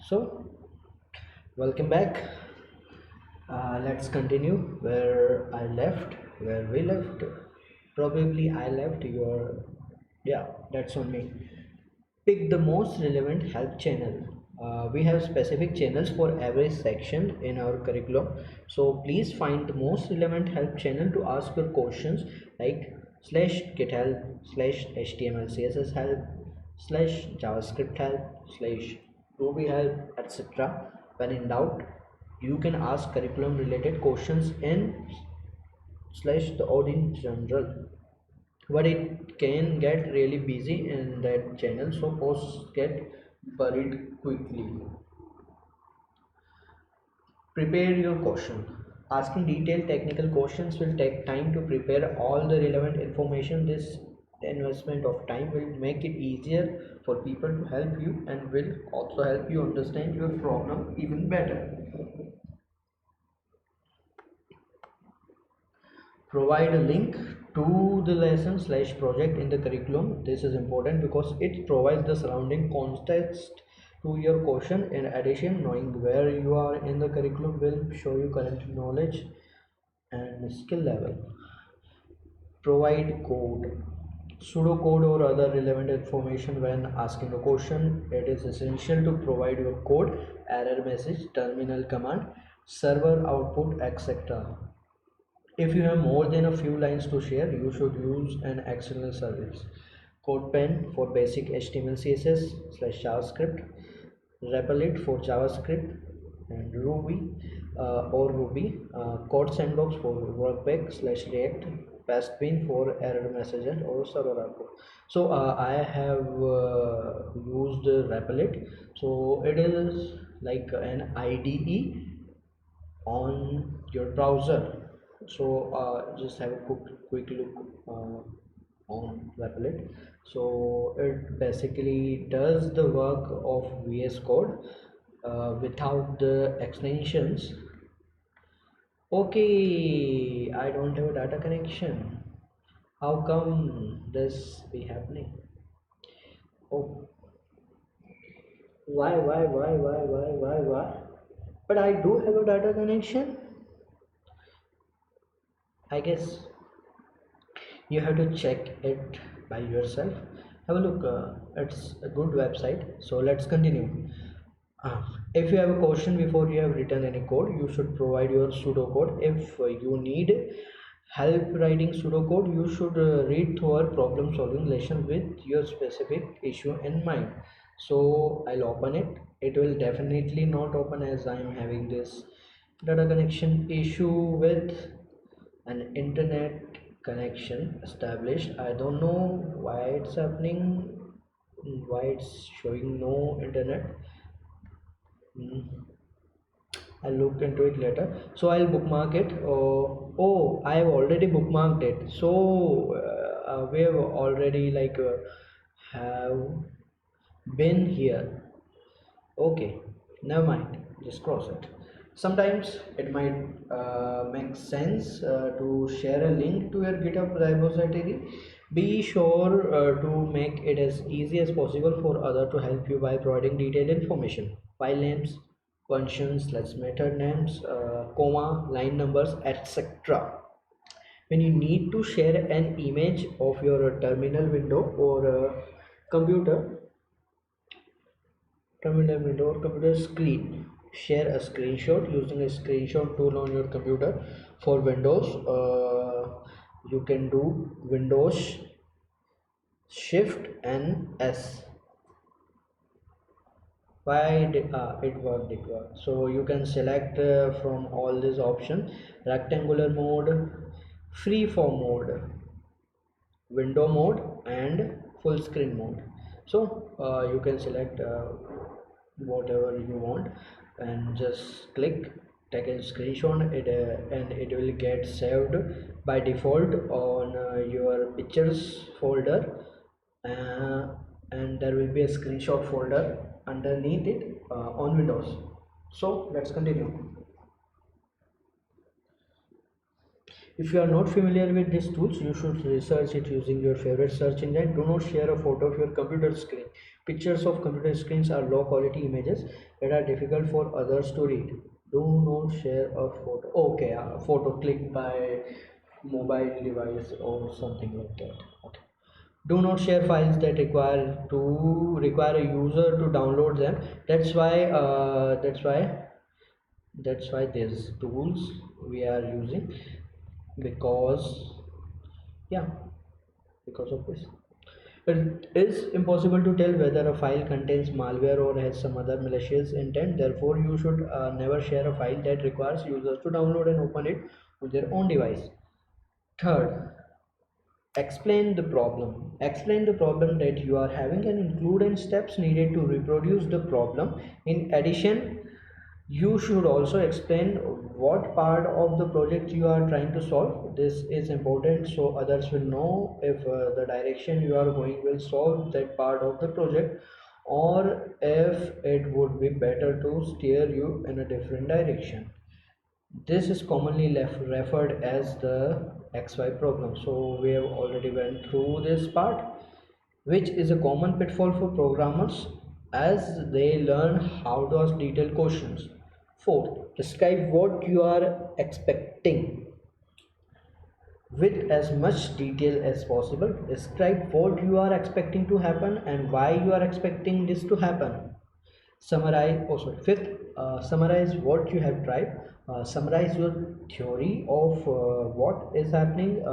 So welcome back. Let's continue where we left. Probably I left your, yeah, that's on me. Pick the most relevant help channel. We have specific channels for every section in our curriculum, so please find the most relevant help channel to ask your questions, like slash git help, slash html css help, slash javascript help, slash ruby help, etc. When in doubt, you can ask curriculum related questions in slash the audience general, but it can get really busy in that channel, so posts get buried quickly. Prepare your question. Asking detailed technical questions will take time to prepare all the relevant information. This investment of time will make it easier for people to help you and will also help you understand your problem even better. Provide a link to the lesson slash project in the curriculum. This is important because it provides the surrounding context to your question. In addition, knowing where you are in the curriculum will show you current knowledge and skill level. Provide code, pseudocode or other relevant information when asking a question. It is essential to provide your code, error message, terminal command, server output, etc. If you have more than a few lines to share, you should use an external service. CodePen for basic HTML, CSS slash JavaScript, Replit for JavaScript and Ruby, Code Sandbox for Workbench slash React, Pastebin for error messages or server output. So I have used Replit. So it is like an IDE on your browser. So just have a quick look on Replit. So it basically does the work of VS Code without the extensions. Okay, I don't have a data connection. How come this be happening? Oh, why? But I do have a data connection. I guess you have to check it by yourself. Have a look. It's a good website. So let's continue. If you have a question before you have written any code, you should provide your pseudocode. If you need help writing pseudocode, you should read through our problem solving lesson with your specific issue in mind. So I'll open it. It will definitely not open as I am having this data connection issue with an internet connection established. I don't know why it's happening, why it's showing no internet. I'll look into it later. So I'll bookmark it. Oh, I've already bookmarked it. So we have already have been here. Okay, never mind. Just cross it. Sometimes it might make sense to share a link to your GitHub repository. Be sure to make it as easy as possible for other to help you by providing detailed information, file names, functions, let's method names, comma, line numbers, etc. When you need to share an image of your terminal window or computer terminal window or computer screen, share a screenshot using a screenshot tool on your computer. For Windows, you can do Windows Shift and S. Why did it worked? So you can select from all these options: rectangular mode, freeform mode, window mode, and full screen mode. So you can select whatever you want and just click, take a screenshot it, and it will get saved by default on your pictures folder, uh, and there will be a screenshot folder underneath it on Windows. So let's continue. If you are not familiar with these tools, you should research it using your favorite search engine. Do not share a photo of your computer screen Pictures of computer screens are low quality images that are difficult for others to read. Do not share a photo. Okay, a photo clicked by mobile device or something like that. Okay. Do not share files that require a user to download them. That's why these tools we are using, because yeah, because of this. It is impossible to tell whether a file contains malware or has some other malicious intent. Therefore, you should never share a file that requires users to download and open it on their own device. Third, explain the problem that you are having and include in steps needed to reproduce the problem. In addition, you should also explain what part of the project you are trying to solve. This is important so others will know if the direction you are going will solve that part of the project, or if it would be better to steer you in a different direction. This is commonly referred as the XY problem. So we have already went through this part, which is a common pitfall for programmers as they learn how to ask detailed questions. Fourth, describe what you are expecting with as much detail as possible. Describe what you are expecting to happen and why you are expecting this to happen. Fifth, summarize what you have tried. Summarize your theory of what is happening,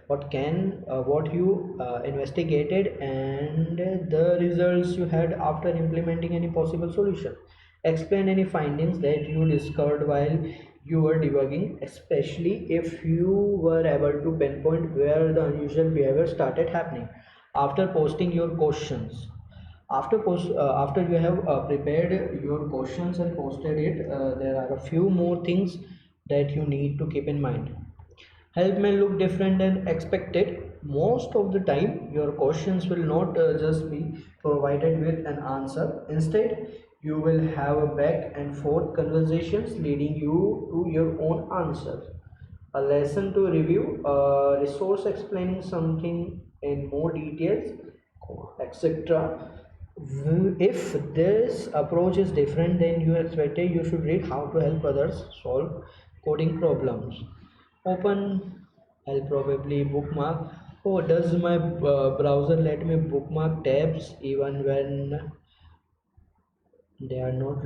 what you investigated, and the results you had after implementing any possible solution. Explain any findings that you discovered while you were debugging, especially if you were able to pinpoint where the unusual behavior started happening. After posting your questions, after you have prepared your questions and posted it, there are a few more things that you need to keep in mind. Help may look different than expected. Most of the time your questions will not just be provided with an answer. Instead, you will have a back and forth conversations leading you to your own answer, a lesson to review, a resource explaining something in more details, etc. If this approach is different than you expected, you should read how to help others solve coding problems. Open, I'll probably bookmark. Oh, does my browser let me bookmark tabs even when they are not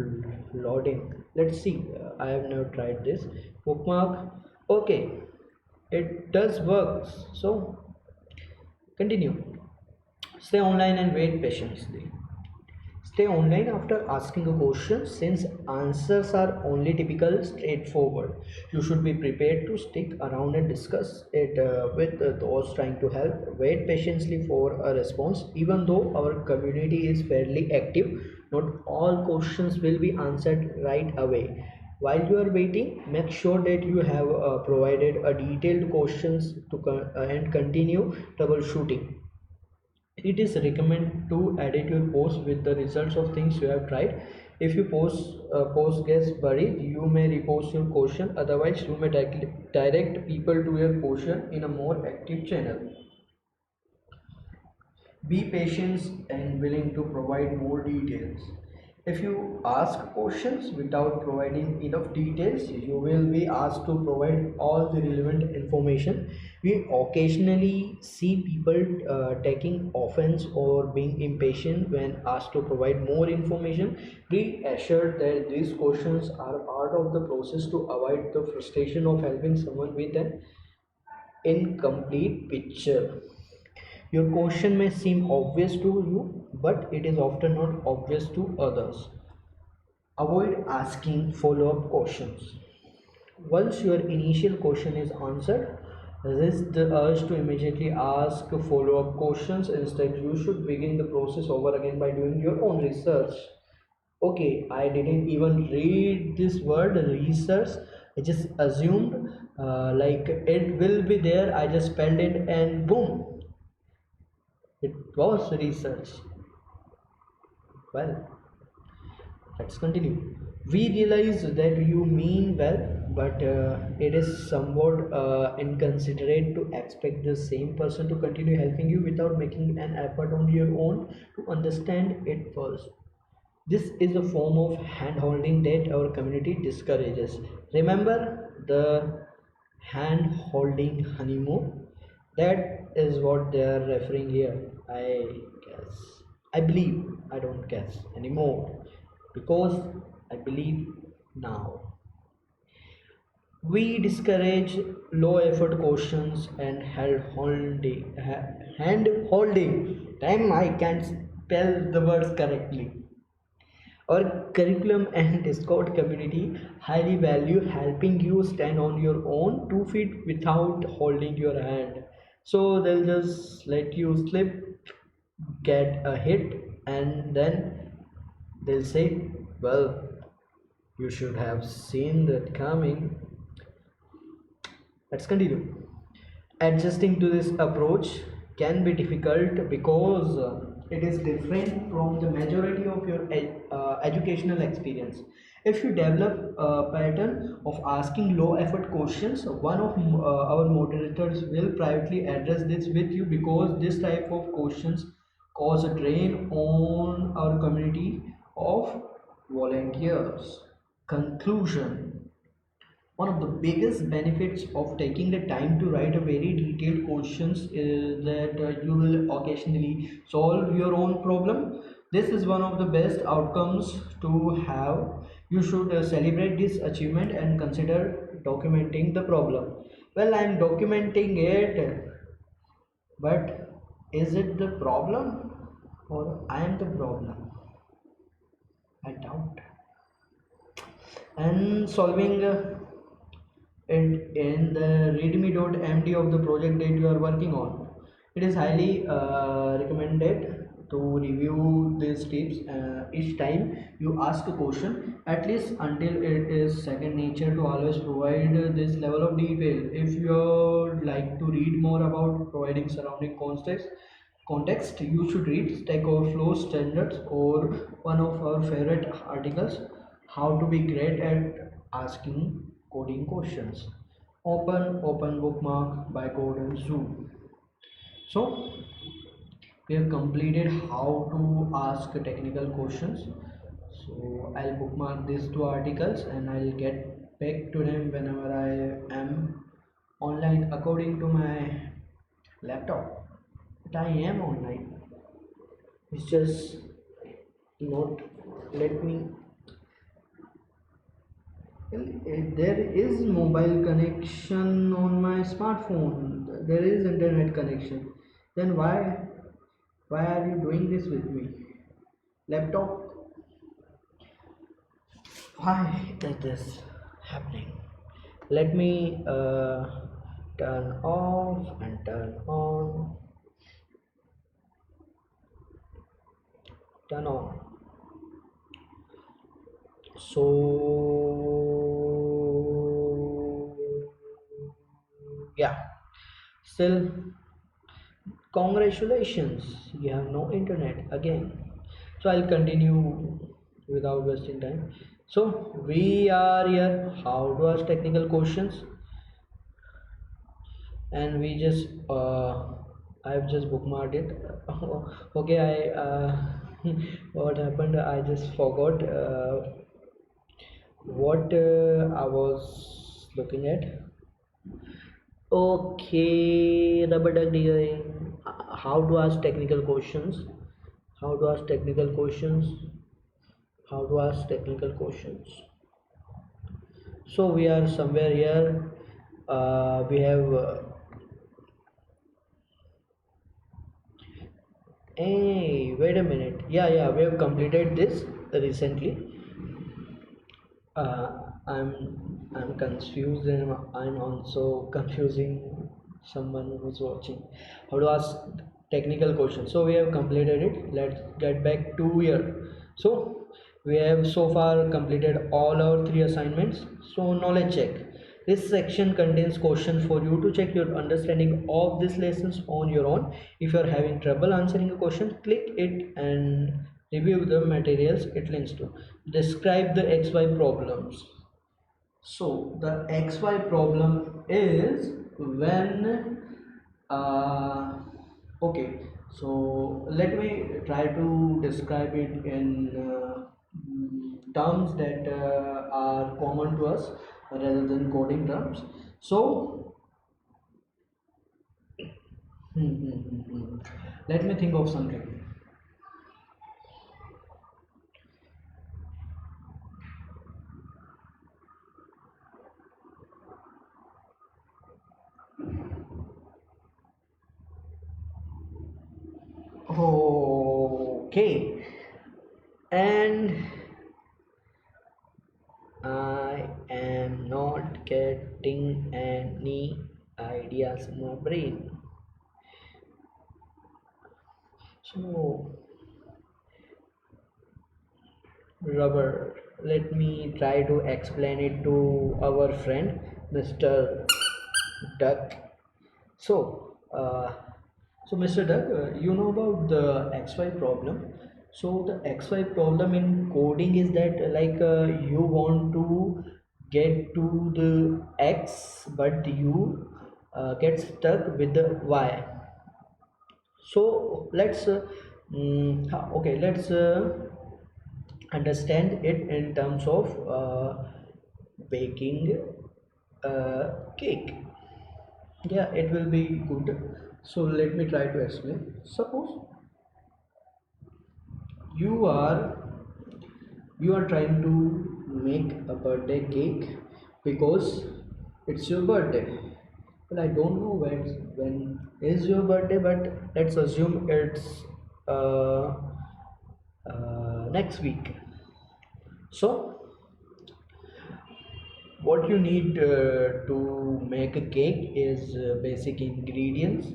loading? Let's see. I have never tried this. Bookmark. Okay, it does work. So continue. Stay online and wait patiently. Stay online after asking a question since answers are only typical straightforward. You should be prepared to stick around and discuss it with those trying to help. Wait patiently for a response. Even though our community is fairly active, not all questions will be answered right away. While you are waiting, make sure that you have provided a detailed questions and continue troubleshooting. It is recommended to edit your post with the results of things you have tried. If your post gets buried, you may repost your question. Otherwise, you may direct people to your question in a more active channel. Be patient and willing to provide more details. If you ask questions without providing enough details, you will be asked to provide all the relevant information. We occasionally see people taking offense or being impatient when asked to provide more information. Be assured that these questions are part of the process to avoid the frustration of helping someone with an incomplete picture. Your question may seem obvious to you, but it is often not obvious to others. Avoid asking follow up questions. Once your initial question is answered, resist the urge to immediately ask follow up questions. Instead, you should begin the process over again by doing your own research. Okay, I didn't even read this word research. I just assumed like it will be there. I just spelled it and boom, it was research. Well, let's continue. We realize that you mean well, but it is somewhat inconsiderate to expect the same person to continue helping you without making an effort on your own to understand it first. This is a form of hand-holding that our community discourages. Remember the hand-holding honeymoon? That is what they are referring here. I guess. I believe. I don't guess anymore because I believe now. We discourage low effort questions and hand holding. Time I can't spell the words correctly. Our curriculum and Discord community highly value helping you stand on your own 2 feet without holding your hand. So they'll just let you slip, get a hit, and then they'll say, well, you should have seen that coming. Let's continue. Adjusting to this approach can be difficult because it is different from the majority of your educational experience. If you develop a pattern of asking low effort questions, one of our moderators will privately address this with you because this type of questions cause a drain on our community of volunteers. Conclusion: one of the biggest benefits of taking the time to write a very detailed questions is that you will occasionally solve your own problem. This is one of the best outcomes to have. You should celebrate this achievement and consider documenting the problem. Well, I'm documenting it, but is it the problem or I am the problem? I doubt. And solving in the readme.md of the project that you are working on. It is highly recommended to review these tips each time you ask a question, at least until it is second nature to always provide this level of detail. If you would like to read more about providing surrounding context, you should read Stack Overflow Standards or one of our favorite articles, How to Be Great at Asking Coding Questions. Open bookmark by Gordon Zhu. So we have completed how to ask technical questions. So I'll bookmark these two articles and I'll get back to them whenever I am online according to my laptop. But I am online. It's just not let me. Well, there is mobile connection on my smartphone. There is internet connection. Then why are you doing this with me? Laptop, why is this happening? Let me turn off and turn on. Turn on. So yeah, still congratulations, you have no internet again. So I'll continue without wasting time. So we are here how to ask technical questions, and we just I've just bookmarked it. Okay, I what happened, I just forgot what I was looking at. Okay, rubber duck design. How to ask technical questions. How to ask technical questions. How to ask technical questions. So we are somewhere here. We have. Hey, wait a minute. Yeah, we have completed this recently. uh, I'm confused and I'm also confusing someone who's watching. How to ask technical questions. So we have completed it. Let's get back to here. So we have so far completed all our 3 assignments. So knowledge check. This section contains questions for you to check your understanding of these lessons on your own. If you are having trouble answering a question, click it and review the materials it links to. Describe the XY problems. So the xy problem is when okay, so let me try to describe it in terms that are common to us rather than coding terms. So let me think of something. Okay, and I am not getting any ideas in my brain. So, rubber, let me try to explain it to our friend Mr. Duck. So, Mr. Duck, you know about the XY problem. So the XY problem in coding is that you want to get to the X, but you get stuck with the Y. So let's understand it in terms of baking a cake. Yeah, it will be good. So let me try to explain. Suppose you are you are trying to make a birthday cake because it's your birthday. Well, I don't know when is your birthday, but let's assume it's uh, next week. So what you need to make a cake is basic ingredients,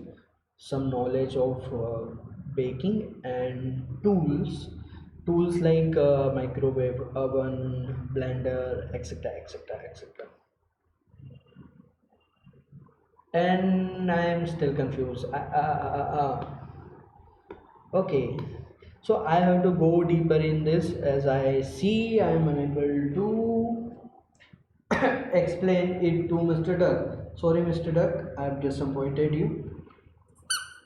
some knowledge of baking, and tools like microwave, oven, blender, etc, etc, etc. And I am still confused. Okay, so I have to go deeper in this, as I see I am unable to explain it to Mr. Duck. Sorry, Mr. Duck, I've disappointed you.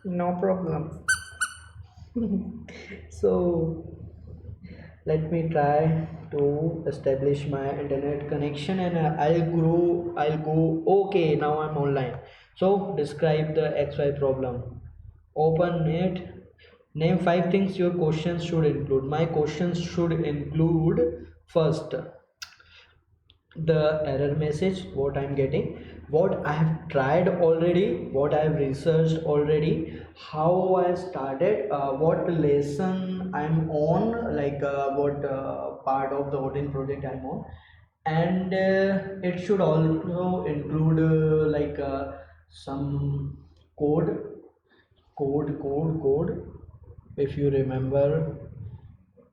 No problem. So let me try to establish my internet connection, and I'll go. Okay, now I'm online. So describe the XY problem. Open it. Name 5 things your questions should include. My questions should include: first, the error message, what I'm getting, what I have tried already, what I have researched already, how I started, what lesson I'm on, what part of the Odin project I'm on. And it should also include some code code, if you remember.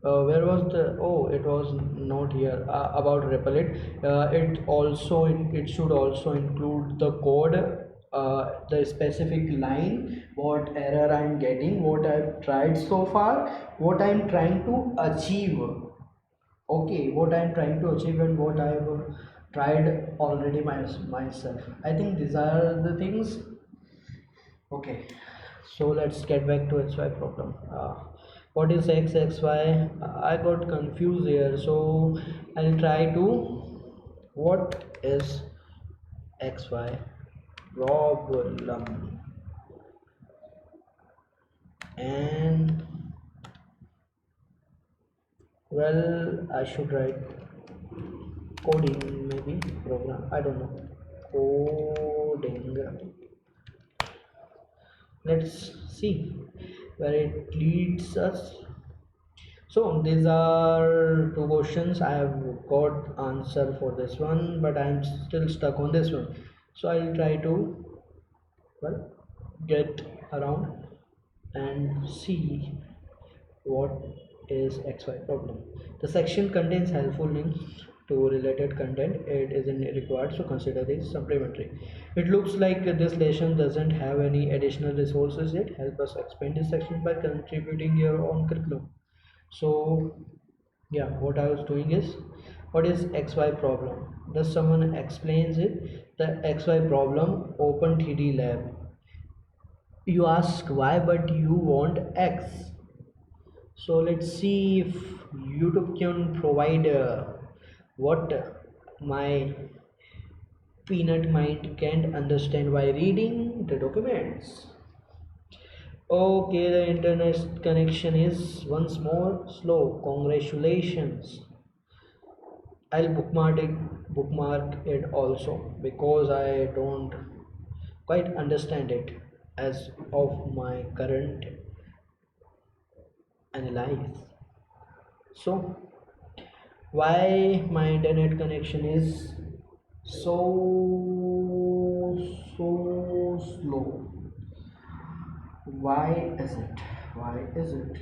Where was the, oh, it was not here, about Replit. It should also include the code, the specific line, what error I'm getting, what I've tried so far, what I'm trying to achieve. Okay, what I'm trying to achieve and what I've tried already myself. I think these are the things. Okay, so let's get back to XY problem. What is XY? I got confused here, so I'll try to. What is XY problem? And well, I should write coding, maybe program. I don't know. Coding. Let's see where it leads us. So these are two questions. I have got answer for this one, but I'm still stuck on this one. So I'll try to, well, get around and see what is XY problem. The section contains helpful links to related content. It isn't required, so consider this supplementary. It looks like this lesson doesn't have any additional resources yet. Help us expand this section by contributing your own curriculum. So Yeah, what I was doing is, what is XY problem? Does someone explains it? The XY problem, open 3D lab. You ask why, but you want X. So let's see if YouTube can provide what my peanut mind can't understand by reading the documents. Okay, the internet connection is once more slow. Congratulations. I'll bookmark it also because I don't quite understand it as of my current analyze. So why my internet connection is so slow? Why is it? Why is it?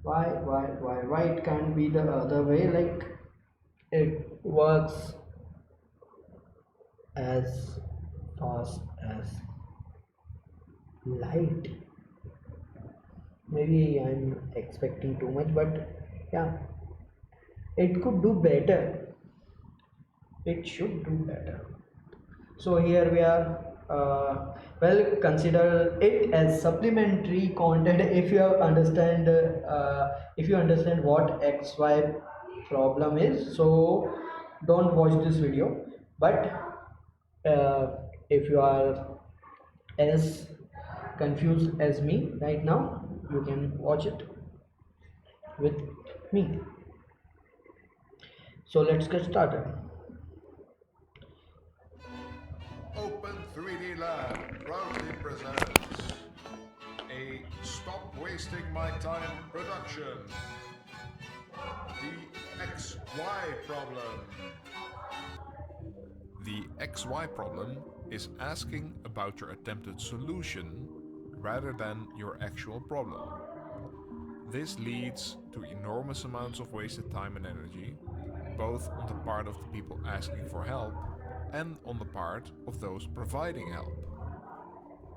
Why it can't be the other way? Like it works as fast as light. Maybe I'm expecting too much, but yeah, it could do better. It should do better. So here we are. Well, consider it as supplementary content if you understand what XY problem is. So don't watch this video. But if you are as confused as me right now, you can watch it with me. So let's get started. Open 3D Lab proudly presents a Stop Wasting My Time production. The XY problem. The XY problem is asking about your attempted solution rather than your actual problem. This leads to enormous amounts of wasted time and energy, both on the part of the people asking for help and on the part of those providing help.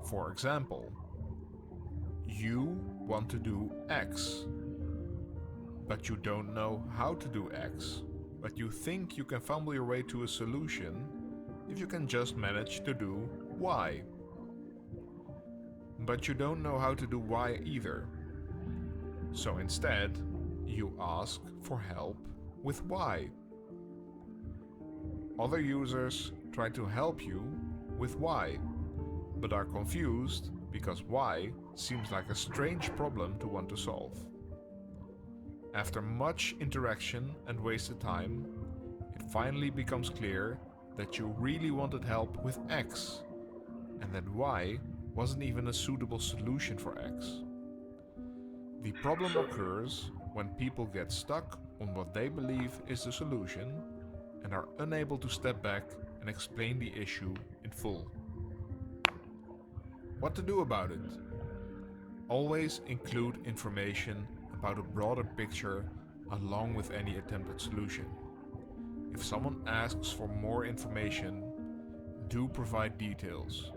For example, you want to do X, but you don't know how to do X, but you think you can fumble your way to a solution if you can just manage to do Y. But you don't know how to do Y either. So instead, you ask for help with Y. Other users try to help you with Y, but are confused because Y seems like a strange problem to want to solve. After much interaction and wasted time, it finally becomes clear that you really wanted help with X, and that Y wasn't even a suitable solution for X. The problem occurs when people get stuck on what they believe is the solution and are unable to step back and explain the issue in full. What to do about it? Always include information about a broader picture along with any attempted solution. If someone asks for more information, do provide details.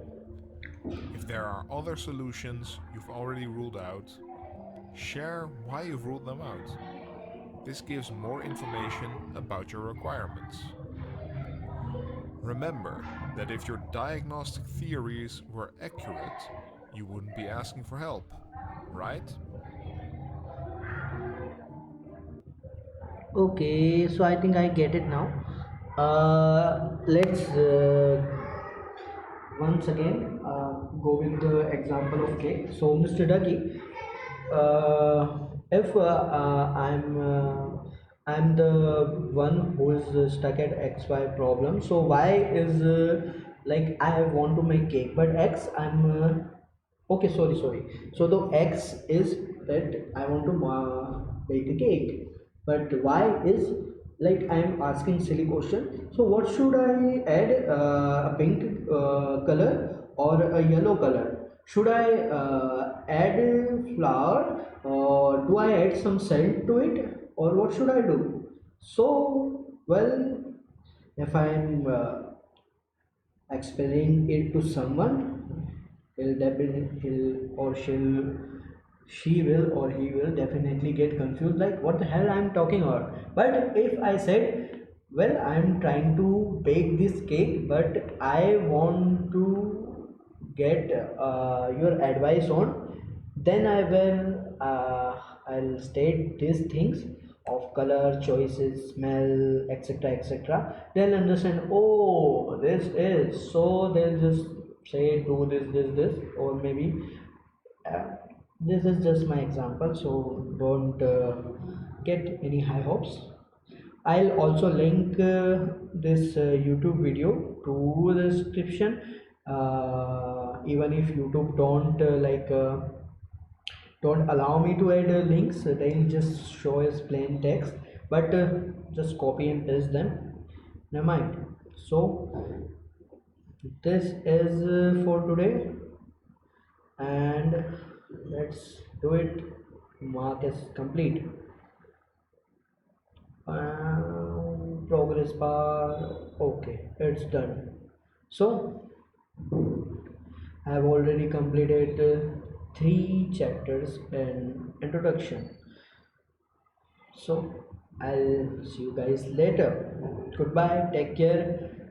If there are other solutions you've already ruled out, share why you've ruled them out. This gives more information about your requirements. Remember that if your diagnostic theories were accurate, you wouldn't be asking for help, right? Okay, so I think I get it now. Let's once again go with the example of cake. So, Mr. Ducky, if I'm the one who is stuck at XY problem, so Y is like I want to make cake, but X I'm okay. Sorry. So the X is that I want to bake a cake, but Y is like I am asking silly question. So what should I add? A pink color or a yellow color? Should I add flour or do I add some salt to it or what should I do? So well, if I'm explaining it to someone, he'll or she'll she will or he will definitely get confused, like what the hell I'm talking about. But if I said, well, I'm trying to bake this cake, but I want to get your advice on, then I will I'll state these things of color choices, smell, etc, etc. They'll understand, oh, this is so, they'll just say do this, or maybe uh, this is just my example, so don't get any high hopes. I'll also link this YouTube video to the description. Even if YouTube don't allow me to add links, they'll just show as plain text, but just copy and paste them. Never mind. So this is for today, and let's do it. Mark is complete. Progress bar, okay, it's done. So I have already completed 3 chapters in introduction. So I'll see you guys later. Goodbye, take care.